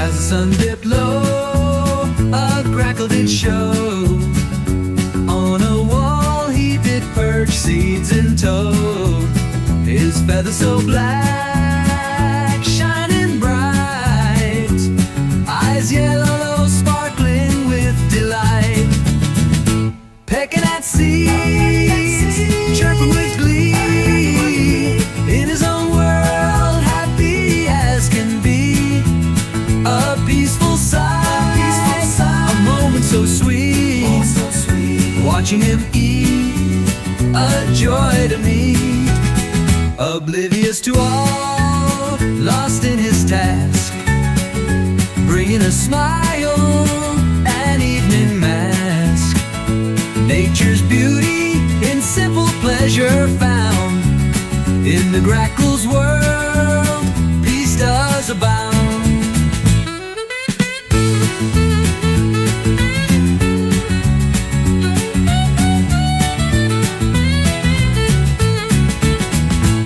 As the sun dipped low, a grackle did show. On a wall he did perch, seeds in tow. His feathers so black, shining bright, eyes yellow, sparkling with delight. Pecking at seeds, chirping with glee, in his own world, happy as can be. A peaceful sight, a moment so sweet, watching him eat, a joy to me. Oblivious to all, lost in his task, bringing a smile, an evening mask. Nature's beauty in simple pleasure found. In the Grackle's world, peace does abound.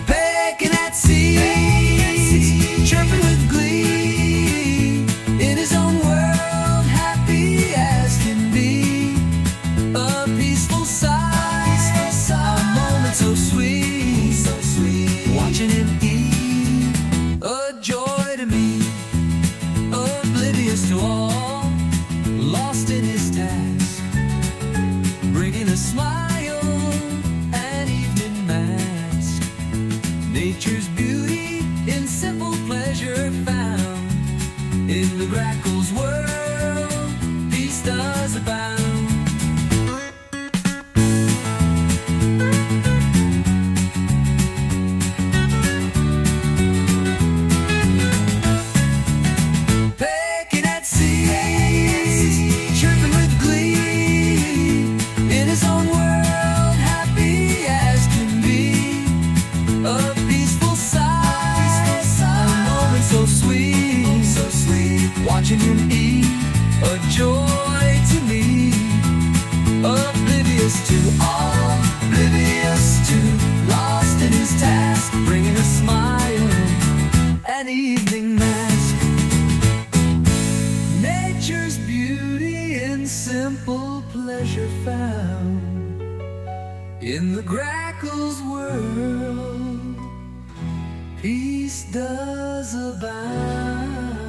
Pecking at seeds, chirping with glee, in his own world, happy as can be. A peaceful sight, a moment so sweet, watching him eat, a joy to me. Oblivious to all, lost in his task, bringing a smile, an evening mask. Nature's beauty in simple pleasure found. In the Grackle's world, peace does abound. Pecking at seeds, chirping with glee, in his own world, happy as can be. A peaceful sight, a moment so sweet, watching him eat, a joy to me. Oblivious to all, oblivious to, lost in his task, bringing a smile, an evening mask. Nature's beauty in simple pleasure found. In the Grackle's world, peace does abound.